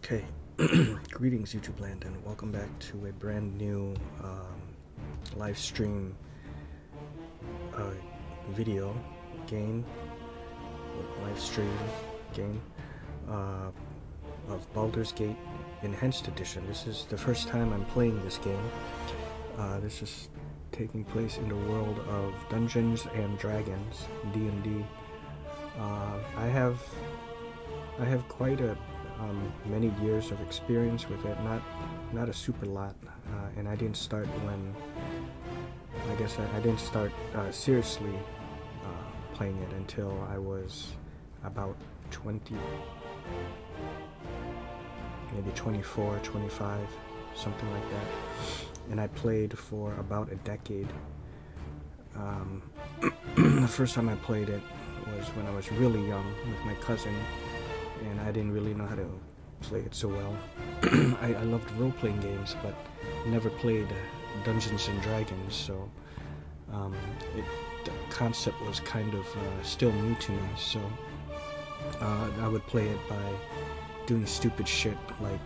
Okay, greetings YouTube land, and welcome back to a brand new live stream video game, live stream game of Baldur's Gate Enhanced Edition. This is the first time I'm playing this game. This is taking place in the world of Dungeons and Dragons, D&D. I have quite a many years of experience with it, not a super lot, and I didn't start when, I guess I didn't start seriously playing it until I was about 20, maybe 24, 25, something like that, and I played for about a decade. The first time I played it was when I was really young with my cousin, and I didn't really know how to play it so well. I loved role-playing games, but never played Dungeons and Dragons, so the concept was kind of still new to me. So I would play it by doing stupid shit, like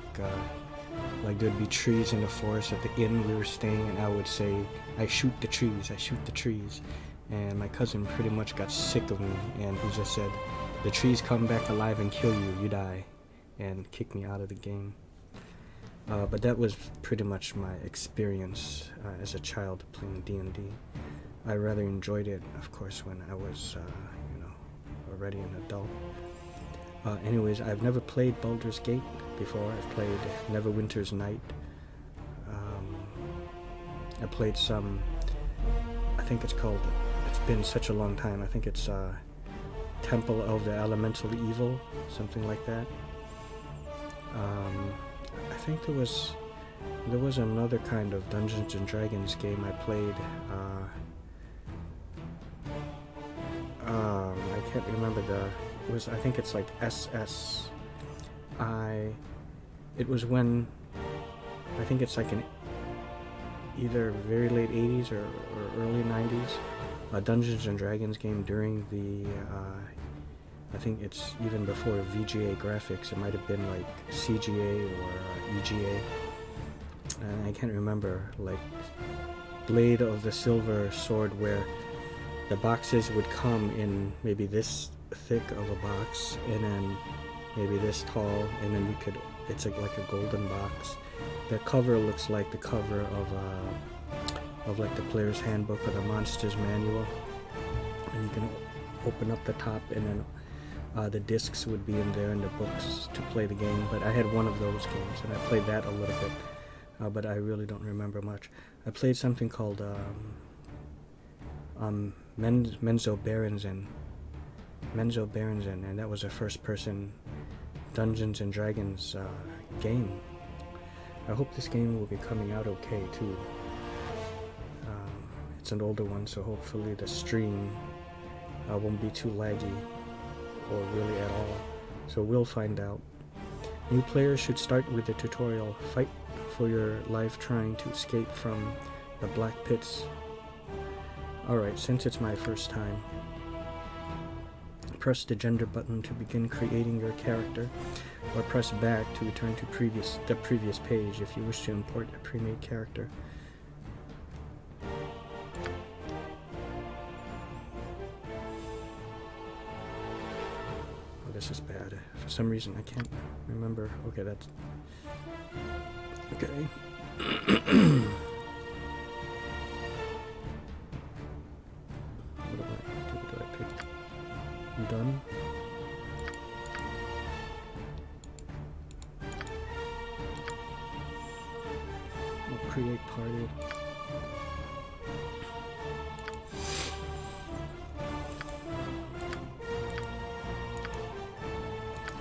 there'd be trees in the forest at the inn we were staying, and I would say, "I shoot the trees, I shoot the trees," and my cousin pretty much got sick of me, and he just said, "The trees come back alive and kill you, you die," and kicked me out of the game. But that was pretty much my experience as a child playing D&D. I rather enjoyed it, of course, when I was, already an adult. Anyways, I've never played Baldur's Gate before. I've played Neverwinter's Night. I played some, I think it's called, it's been such a long time, I think it's Temple of the Elemental Evil, something like that. I think there was another kind of Dungeons and Dragons game I played. I can't remember I think it's like SSI. It was when, I think it's like either very late 80s or early 90s, a Dungeons and Dragons game during the, I think it's even before VGA graphics. It might have been like CGA or EGA. And I can't remember, like Blade of the Silver Sword, where the boxes would come in maybe this thick of a box, and then maybe this tall, and then it's like a golden box. The cover looks like the cover of like the player's handbook or the monster's manual, and you can open up the top, and then the discs would be in there and the books to play the game. But I had one of those games, and I played that a little bit, but I really don't remember much. I played something called Menzo Berenzin, and that was a first-person Dungeons and Dragons game. I hope this game will be coming out okay too. It's an older one, so hopefully the stream won't be too laggy, or really at all. So we'll find out. New players should start with the tutorial. Fight for your life trying to escape from the black pits. Alright, since it's my first time, press the gender button to begin creating your character, or press back to return to the previous page if you wish to import a pre-made character. This is bad. For some reason I can't remember. Okay, that's okay. What do I pick? Done. We'll create party.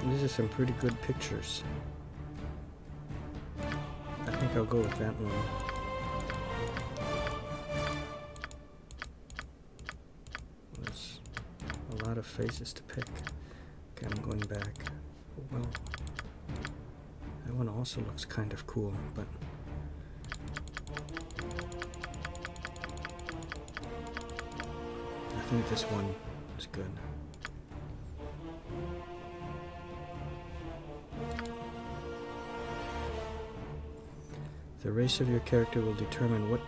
These are some pretty good pictures. I think I'll go with that one. There's a lot of faces to pick. Okay, I'm going back. Well, that one also looks kind of cool, but I think this one is good. The race of your character will determine what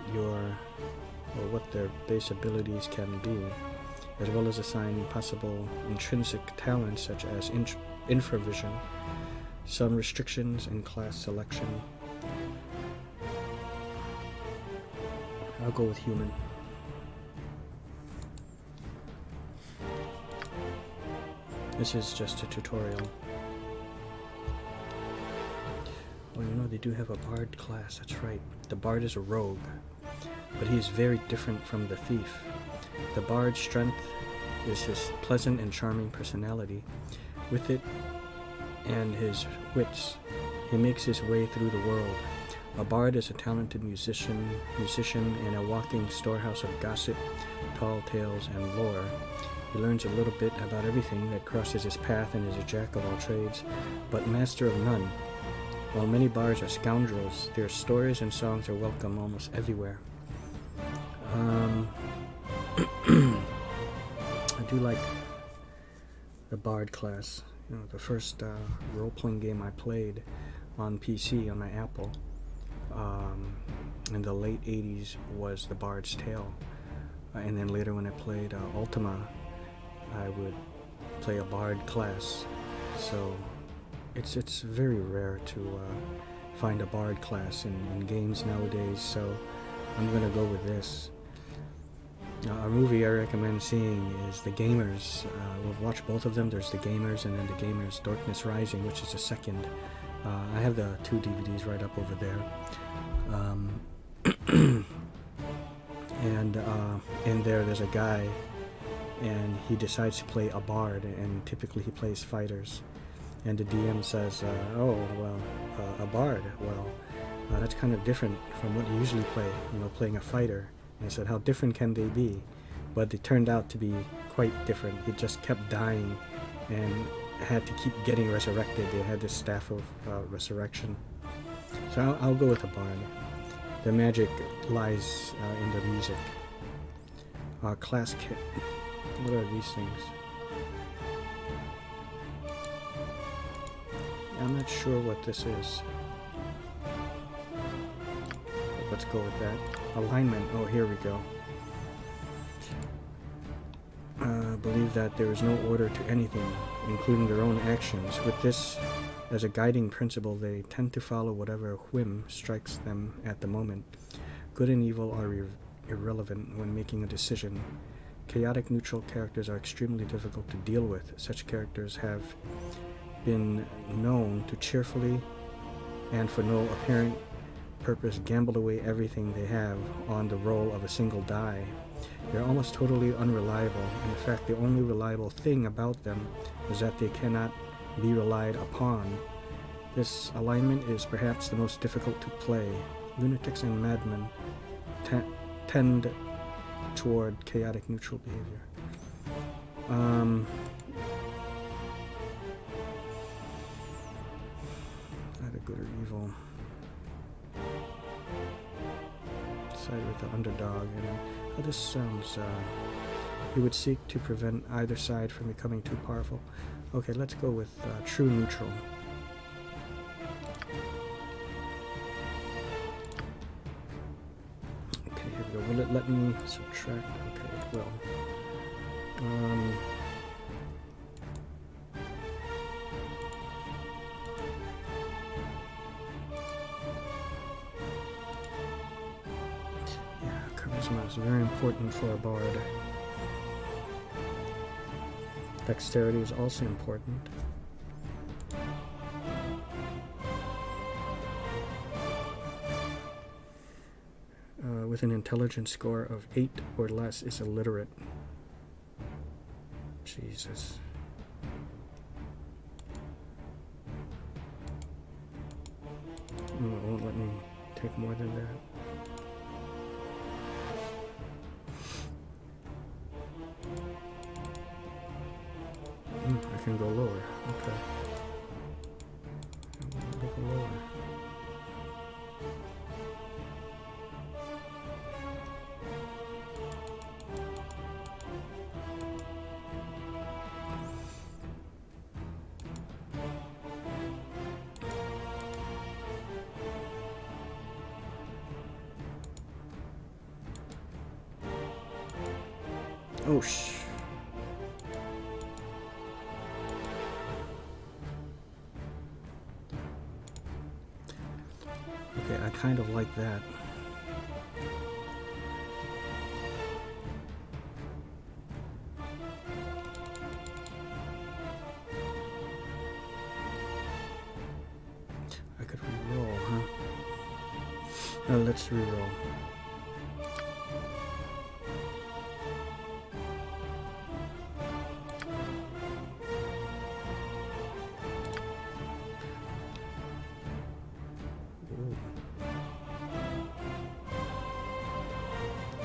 their base abilities can be, as well as assign possible intrinsic talents such as infravision, some restrictions in class selection. I'll go with human. This is just a tutorial. Oh, you know, they do have a bard class, that's right. The bard is a rogue, but he is very different from the thief. The bard's strength is his pleasant and charming personality. With it and his wits, he makes his way through the world. A bard is a talented musician and a walking storehouse of gossip, tall tales, and lore. He learns a little bit about everything that crosses his path and is a jack of all trades, but master of none. While many bards are scoundrels, their stories and songs are welcome almost everywhere. I do like the bard class. You know, the first role-playing game I played on PC on my Apple in the late 80s was The Bard's Tale. And then later when I played Ultima, I would play a bard class. So it's very rare to find a bard class in games nowadays, so I'm gonna go with this. A movie I recommend seeing is The Gamers. We'll watch both of them. There's The Gamers and then The Gamers Darkness Rising, which is the second. I have the 2 DVDs right up over there. And in there's a guy, and he decides to play a bard, and typically he plays fighters. And the DM says, a bard, that's kind of different from what you usually play, playing a fighter. And I said, how different can they be? But they turned out to be quite different. He just kept dying and had to keep getting resurrected. They had this staff of resurrection. So I'll go with a bard. The magic lies in the music. Class kit. What are these things? I'm not sure what this is. Let's go with that. Alignment. Oh, here we go. Believe that there is no order to anything, including their own actions. With this as a guiding principle, they tend to follow whatever whim strikes them at the moment. Good and evil are irrelevant when making a decision. Chaotic neutral characters are extremely difficult to deal with. Such characters have been known to cheerfully and for no apparent purpose gamble away everything they have on the roll of a single die. They're almost totally unreliable. In fact, the only reliable thing about them is that they cannot be relied upon. This alignment is perhaps the most difficult to play. Lunatics and madmen tend toward chaotic neutral behavior. Either good or evil. Side with the underdog. And this sounds. He would seek to prevent either side from becoming too powerful. Okay, let's go with true neutral. Okay, here we go. Will it let me subtract? Okay, it will. Charisma is very important for a bard. Dexterity is also important. With an intelligence score of 8 or less is illiterate. Jesus. It won't let me take more than that. I can go lower. Okay. I'll go lower. Oh, okay, I kind of like that. I could re-roll, huh? Let's re-roll.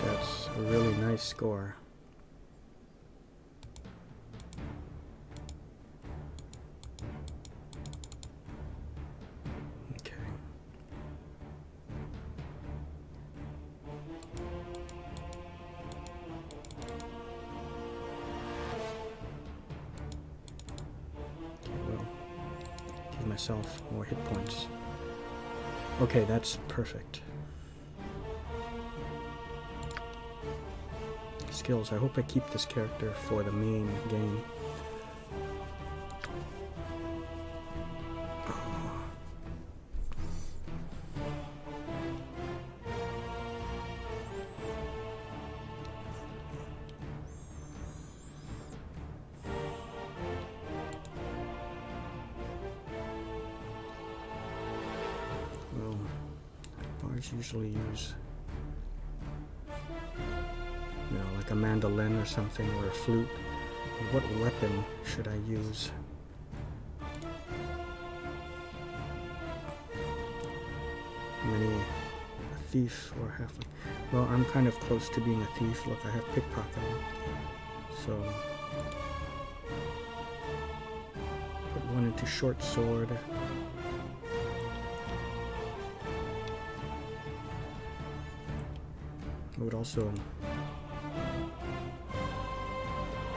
That's a really nice score. Okay. Well, give myself more hit points. Okay, that's perfect. Skills. I hope I keep this character for the main game. Well, bars usually use, you know, like a mandolin or something, or a flute. What weapon should I use? A thief or halfling? Well, I'm kind of close to being a thief. Look, I have pickpocketing. So, put one into short sword. I would also,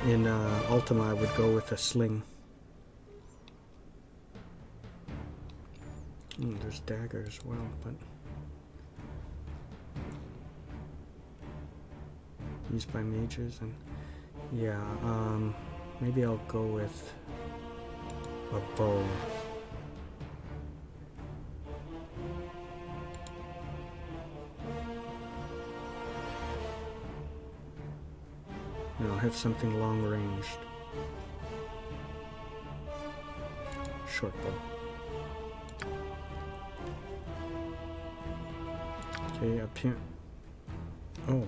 in Ultima, I would go with a sling. There's dagger as well, but used by mages, and yeah, maybe I'll go with a bow. No, I'll have something long ranged. Short bow. Okay, up here. Oh.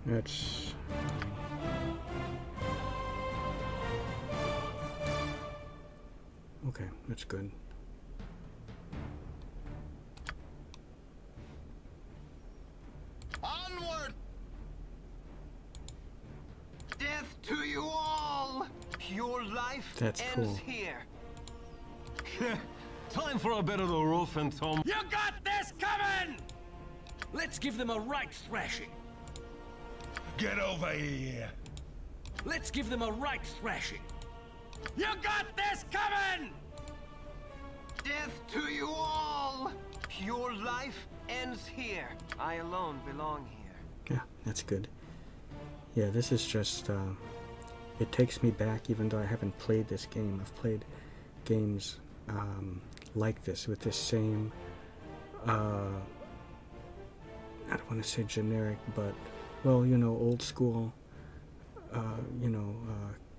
That's okay, that's good. Onward! Death to you all! Your life That's ends cool. here. Time for a bit of the rough and tumble. You got this coming! Let's give them a right thrashing. Get over here! Let's give them a right thrashing. You got this coming! Death to you all! Your life ends here. I alone belong here. Yeah, that's good. Yeah, this is just, it takes me back, even though I haven't played this game. I've played games like this, with this same, I don't want to say generic, but, well, you know, old school,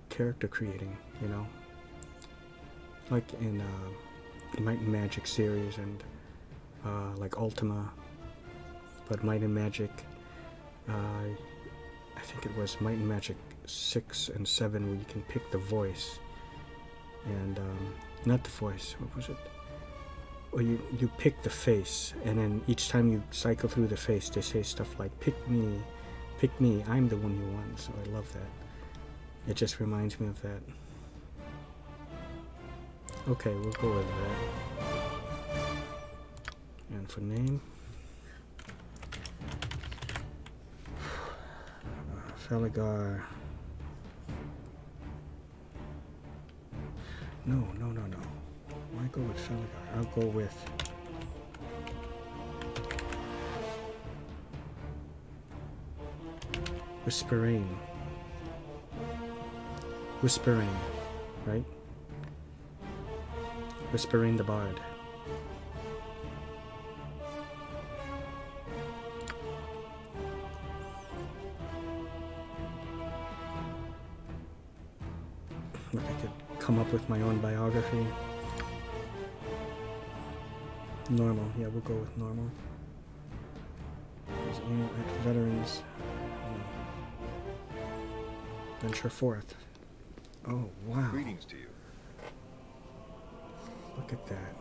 character creating, you know? Like in Might and Magic series and like Ultima, but Might and Magic I think it was Might and Magic 6 and 7 where you can pick the voice. And, not the voice, what was it? Or you pick the face, and then each time you cycle through the face, they say stuff like, pick me, I'm the one you want. So I love that. It just reminds me of that. Okay, we'll go with that. And for name, Feligar. No. Why go with Feligar? I'll go with Whispering, right? Whispering the Bard. I could come up with my own biography. Normal, yeah, we'll go with normal. Aim at veterans. Venture forth. Oh, wow. Greetings to you. Look at that.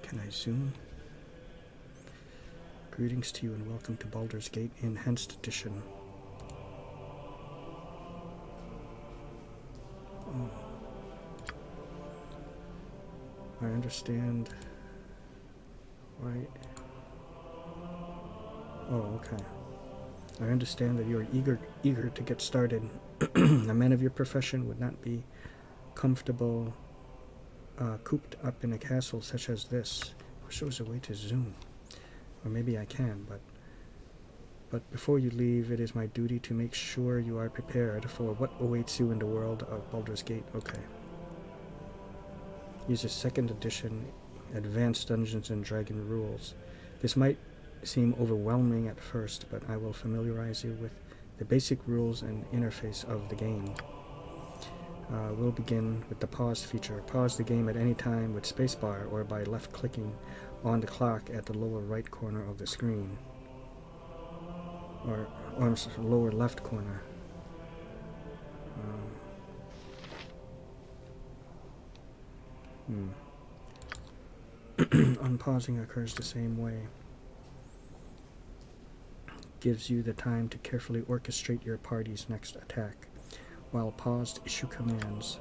Can I zoom? Greetings to you and welcome to Baldur's Gate Enhanced Edition. Oh. I understand. Right. Oh, okay. I understand that you are eager to get started. A man of your profession would not be comfortable cooped up in a castle such as this. I wish there was a way to zoom. Or maybe I can, but before you leave, it is my duty to make sure you are prepared for what awaits you in the world of Baldur's Gate. Okay. Uses 2nd edition Advanced Dungeons and Dragon rules. This might seem overwhelming at first, but I will familiarize you with the basic rules and interface of the game. We'll begin with the pause feature. Pause the game at any time with spacebar or by left-clicking on the clock at the lower right corner of the screen. Or lower left corner. Unpausing occurs the same way. Gives you the time to carefully orchestrate your party's next attack. While paused, issue commands.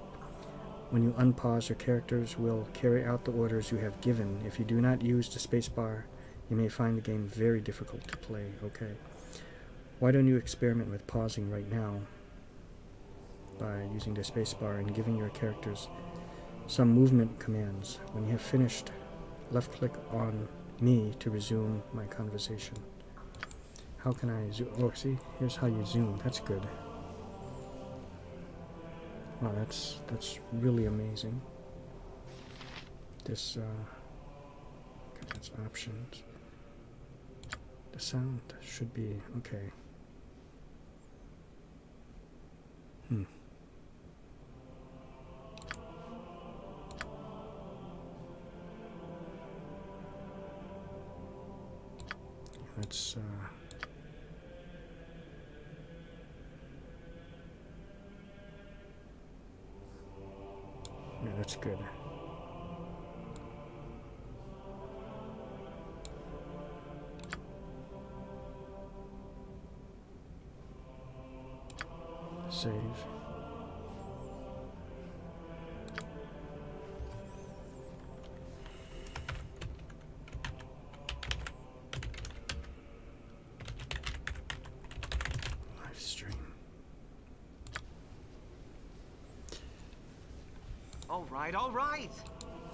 When you unpause, your characters will carry out the orders you have given. If you do not use the spacebar, you may find the game very difficult to play. Okay. Why don't you experiment with pausing right now by using the spacebar and giving your characters some movement commands. When you have finished, left-click on me to resume my conversation. How can I zoom? Oh, see? Here's how you zoom. That's good. Wow, that's really amazing. This, okay, that's options. The sound should be, okay. Let's, yeah, that's good. Save. Livestream. All right.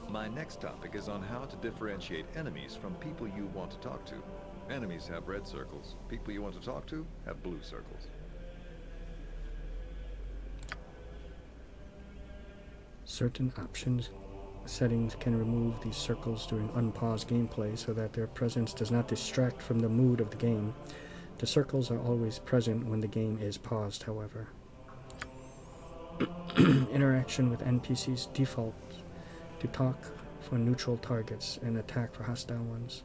My next topic is on how to differentiate enemies from people you want to talk to. Enemies have red circles. People you want to talk to have blue circles. Certain settings can remove these circles during unpaused gameplay so that their presence does not distract from the mood of the game. The circles are always present when the game is paused, however. Interaction with NPCs default to talk for neutral targets and attack for hostile ones.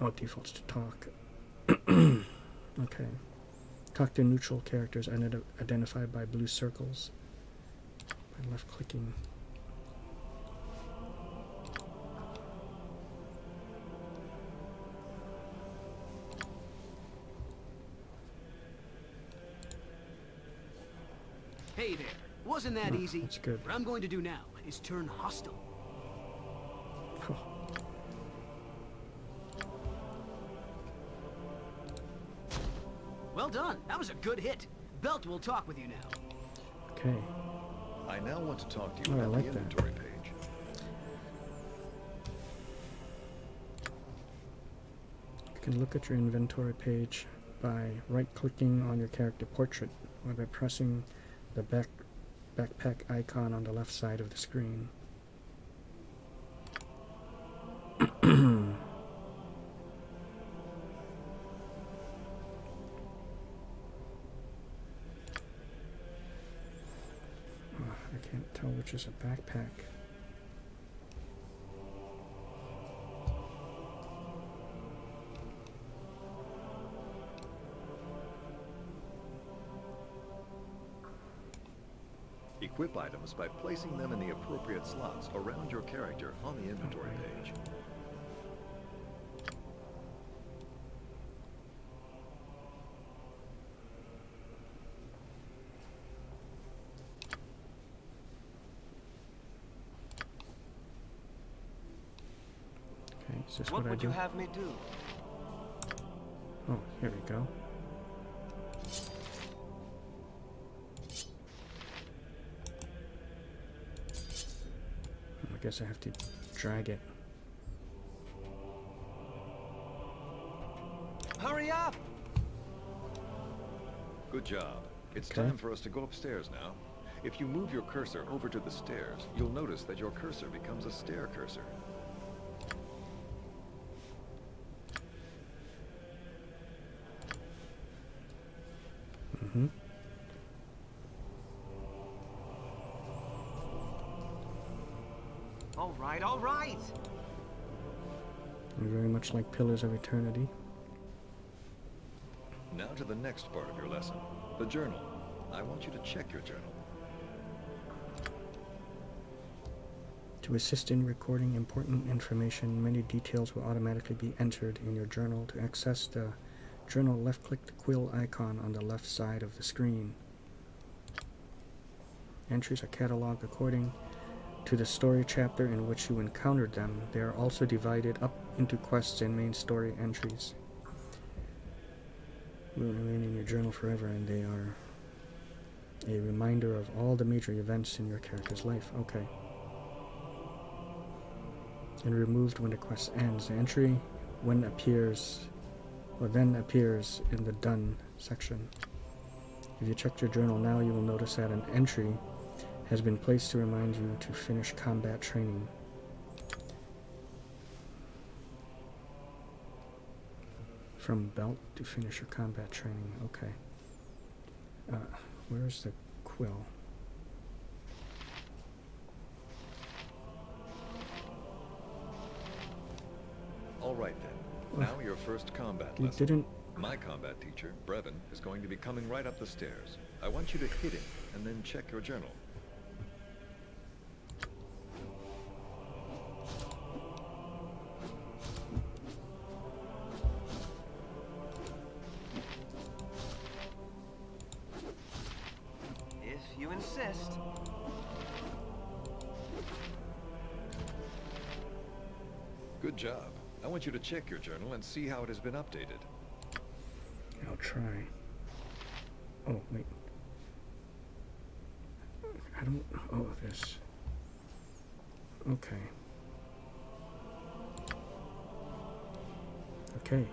Oh, it defaults to talk. Okay. Talk to neutral characters identified by blue circles. By left clicking. Hey there. Wasn't that easy? That's good. What I'm going to do now is turn hostile. Well done. That was a good hit. Belt will talk with you now. Okay. I now want to talk to you Oh, I about like the that. inventory page. You can look at your inventory page by right-clicking on your character portrait or by pressing the backpack icon on the left side of the screen. I can't tell which is a backpack. Equip items by placing them in the appropriate slots around your character on the inventory page. Okay, is this What what I would do? you have me do? Oh, here we go. I guess I have to drag it. Hurry up! Good job. It's Okay. time for us to go upstairs now. If you move your cursor over to the stairs, you'll notice that your cursor becomes a stair cursor. Mm-hmm. All right, all right. Very much like Pillars of Eternity. Now to the next part of your lesson, the journal. I want you to check your journal. To assist in recording important information, many details will automatically be entered in your journal. To access the journal, left-click the quill icon on the left side of the screen. Entries are cataloged according to the story chapter in which you encountered them. They are also divided up into quests and main story entries. Will remain in your journal forever, and they are a reminder of all the major events in your character's life. Okay. And removed when the quest ends. The entry then appears in the Done section. If you check your journal now, you will notice that an entry has been placed to remind you to finish combat training. From belt to finish your combat training. Okay. Where's the quill? All right then. Now your first combat You lesson. didn't. My combat teacher, Brevin, is going to be coming right up the stairs. I want you to hit him and then check your journal. If you insist. Good job. I want you to check your journal and see how it has been updated. I'll try. Oh, wait. I don't. Oh, this. Okay. Okay.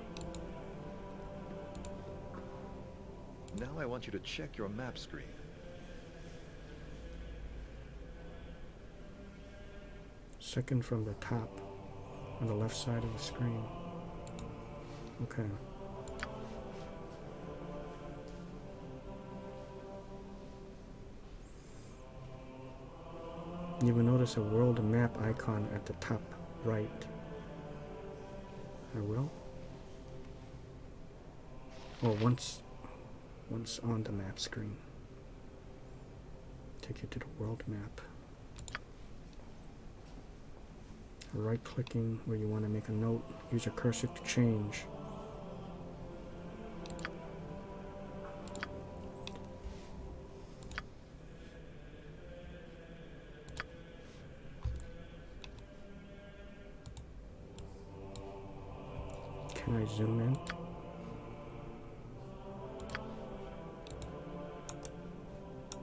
Now I want you to check your map screen. Second from the top on the left side of the screen. Okay. You will notice a world map icon at the top right. I will. Or once on the map screen. Take you to the world map. Right clicking where you want to make a note. Use your cursor to change. Can I zoom in?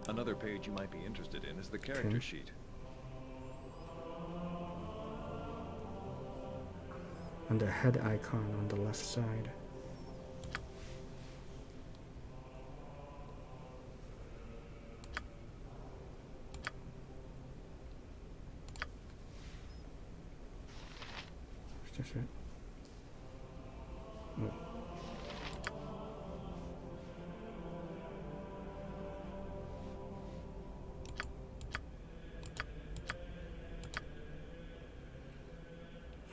Another page you might be interested in is the character Okay. sheet. And the head icon on the left side. Is this it? No.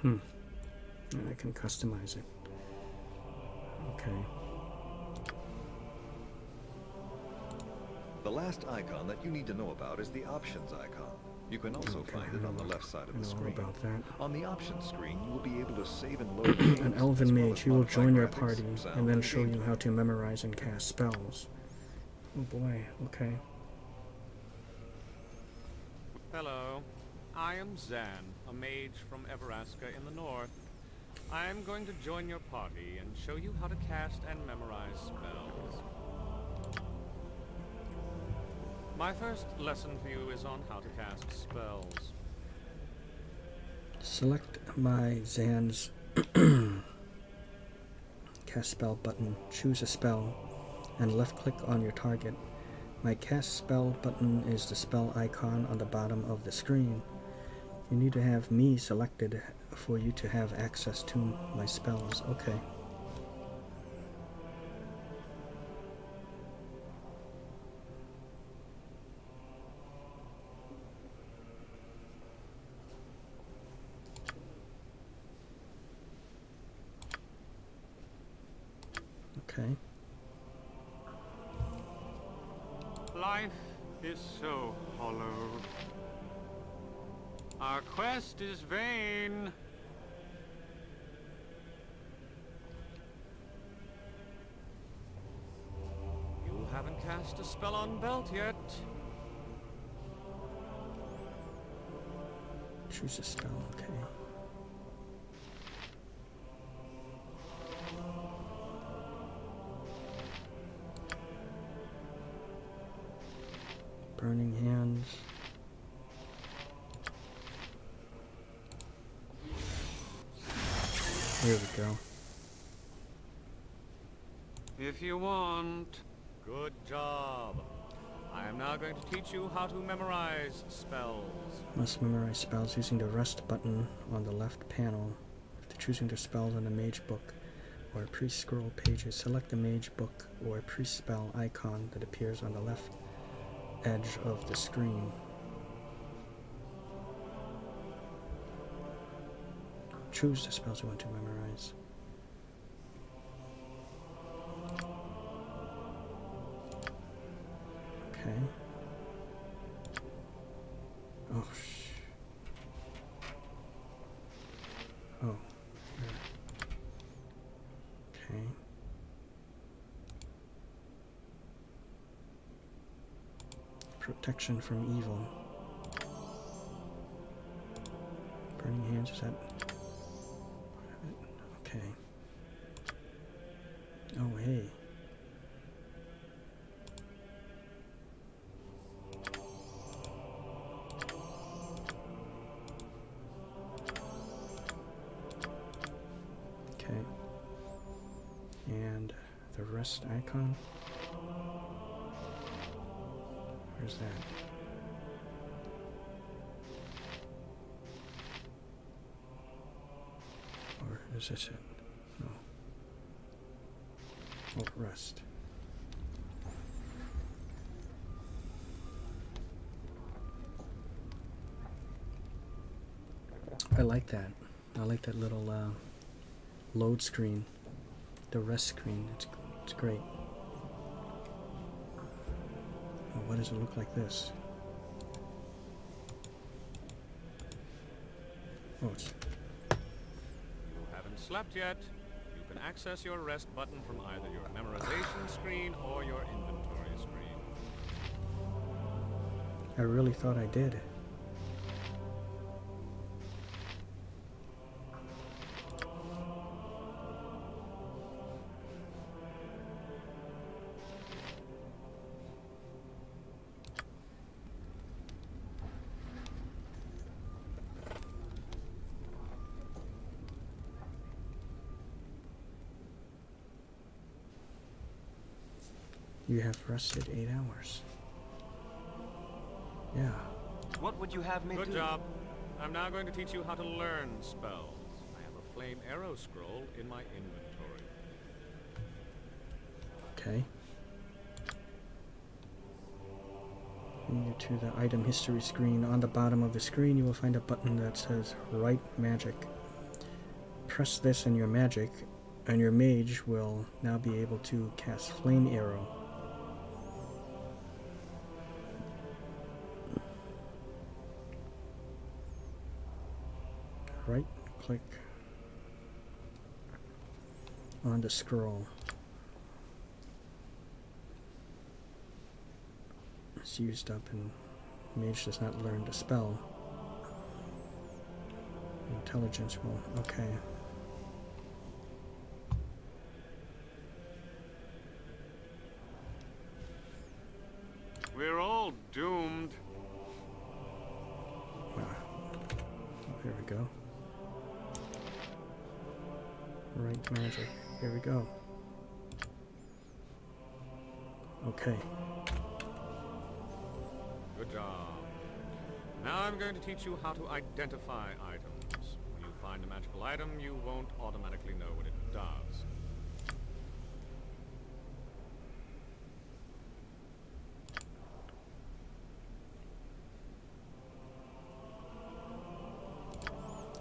And I can customize it. Okay. The last icon that you need to know about is the options icon. You can also Okay, find it on the left side of I the know all screen. about that. On the options screen, you will be able to save and load An games, elven as well mage. as He will modify join your graphics, party sound, and then show you gameplay. how to memorize and cast spells. Oh boy, okay. Hello, I am Zan, a mage from Everaska in the north. I am going to join your party and show you how to cast and memorize spells. My first lesson for you is on how to cast spells. Select my Zan's cast spell button, choose a spell, and left click on your target. My cast spell button is the spell icon on the bottom of the screen. You need to have me selected for you to have access to my spells. Okay. Okay. Life is so hollow. Our quest is vain. You haven't cast a spell on Belt yet. Choose a spell, okay. Burning Hands. Here we go. If you want. Good job. I am now going to teach you how to memorize spells. Must memorize spells using the rest button on the left panel. After choosing the spells on the mage book or priest scroll pages, select the mage book or priest spell icon that appears on the left edge of the screen. Choose the spells you want to memorize. Okay. Oh, oh. Okay. Protection from evil. Burning Hands, is that? Okay. Oh, hey. Okay. And the rest icon. Where's that? Or is this it? No. Oh, rest. I like that. I like that little load screen, the rest screen. It's great. Oh, what does it look like this? Oh, it's You haven't slept yet. You can access your rest button from either your memorization screen or your inventory screen. I really thought I did. You have rested 8 hours. Yeah. What would you have me do? Good job. I'm now going to teach you how to learn spells. I have a flame arrow scroll in my inventory. Okay. When you get to the item history screen, on the bottom of the screen you will find a button that says Write Magic. Press this and your magic, and your mage will now be able to cast Flame Arrow. Right click on the scroll. It's used up and mage does not learn the spell. Intelligence will, okay. We're all doomed. Here we go. Right magic. Here we go. Okay. Good job. Now I'm going to teach you how to identify items. When you find a magical item, you won't automatically know what it does.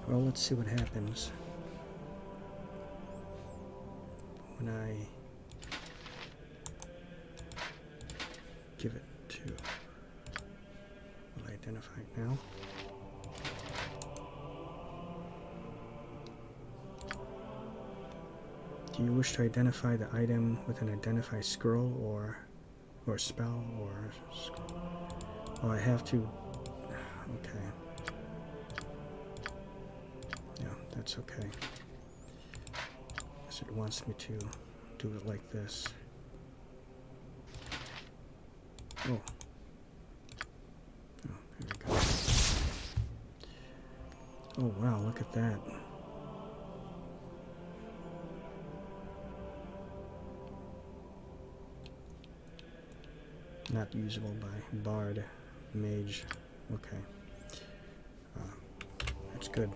Well, let's see what happens when I give it to, will I identify it now? Do you wish to identify the item with an identify scroll or spell or scroll? Oh, I have to, okay. Yeah, that's okay. Guess it wants me to do it like this. Oh. Oh, here we go. Oh wow, look at that. Not usable by Bard, Mage. Okay. That's good.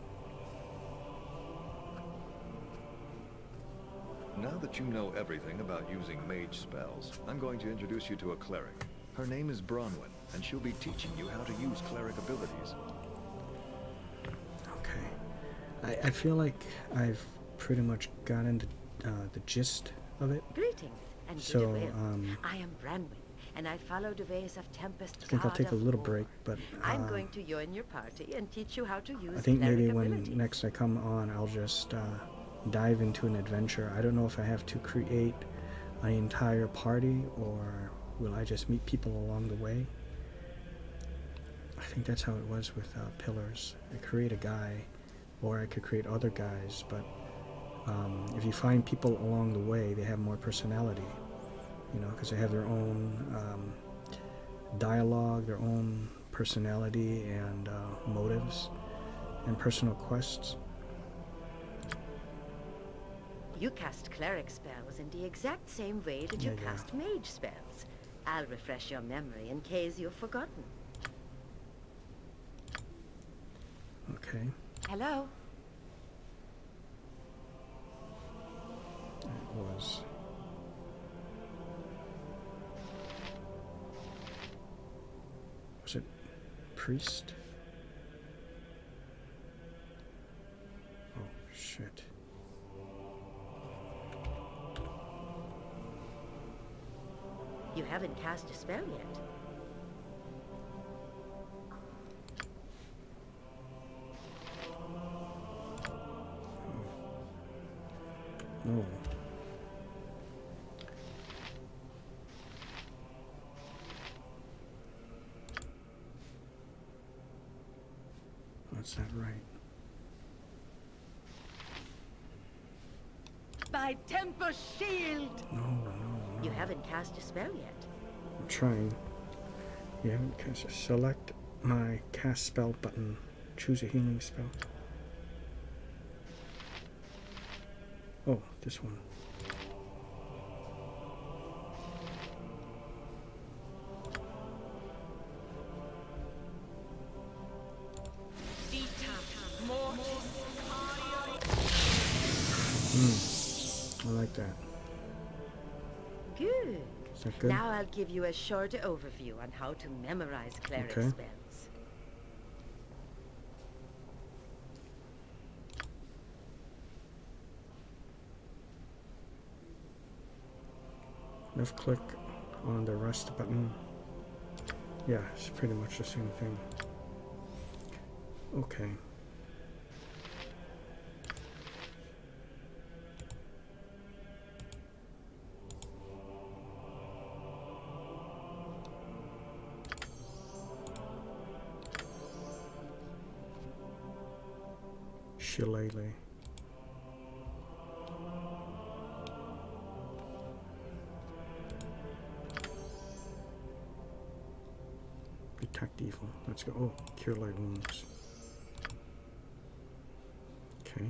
Now that you know everything about using mage spells, I'm going to introduce you to a cleric. Her name is Bronwyn, and she'll be teaching you how to use cleric abilities. Okay. I feel like I've pretty much gotten the gist of it. Greetings and So, goodwill. I am Branwyn, and I follow the ways of Tempest. I think I'll take a little break, but I'm going to join your party and teach you how to use I think maybe cleric when abilities. next I come on, I'll just dive into an adventure. I don't know if I have to create an entire party or will I just meet people along the way. I think that's how it was with Pillars. I create a guy, or I could create other guys, but if you find people along the way, they have more personality, you know, because they have their own dialogue, their own personality and motives and personal quests. You cast cleric spells in the exact same way that you Yeah. cast mage spells. I'll refresh your memory in case you've forgotten. Okay. Hello? It was. Was it priest? shit. You haven't cast a spell yet. No. That's not right. By Temper Shield! No, no, no. You haven't cast a spell yet. I'm trying. You haven't cast. Select my cast spell button. Choose a healing spell. Oh, this one. I like that. Good. Is that good? Now I'll give you a short overview on how to memorize cleric Okay. spells. Left click on the rest button. Yeah, it's pretty much the same thing. Okay. Shillelagh. Detect evil. Let's go. Oh, cure light wounds. Okay.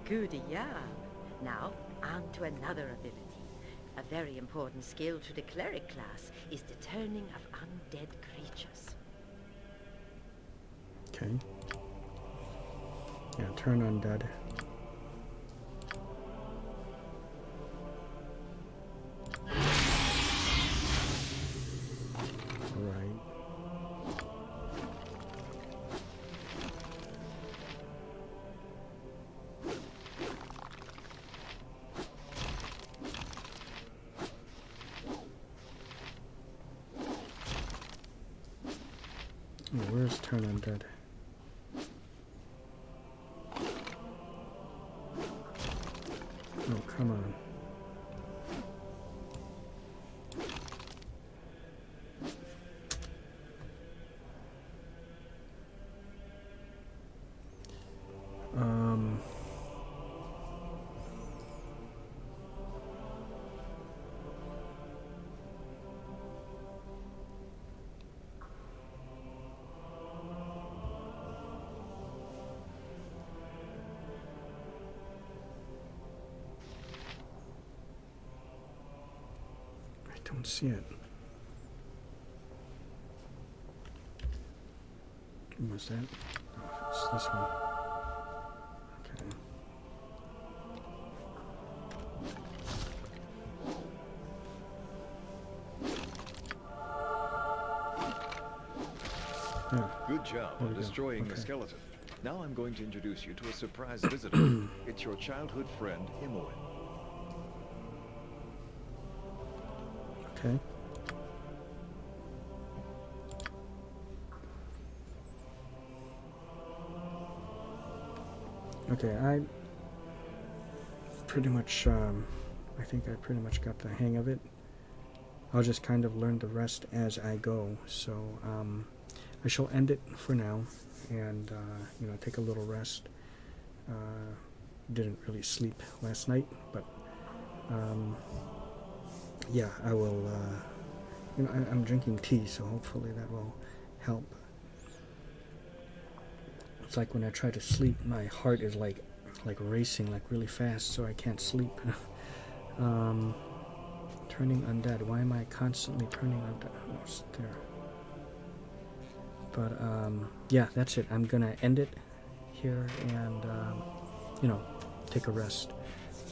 Good job. Now, on to another ability. A very important skill to the cleric class is the turning of undead creatures. Okay. Yeah, turn undead. Alright. Oh, where's turn undead? Oh, come on. I don't see it. What's that? Oh, it's this one. Okay. Yeah. Good job There on we go. destroying the Okay. skeleton. Now I'm going to introduce you to a surprise visitor. It's your childhood friend, Imoen. Okay. Okay, I pretty much, I think I pretty much got the hang of it. I'll just kind of learn the rest as I go. So, I shall end it for now and, you know, take a little rest. Didn't really sleep last night, but, yeah, I will, you know, I'm drinking tea, so hopefully that will help. It's like when I try to sleep, my heart is like racing like really fast, so I can't sleep. Turning undead. Why am I constantly turning undead? Oh, it's there. But yeah, that's it. I'm gonna end it here and you know, take a rest.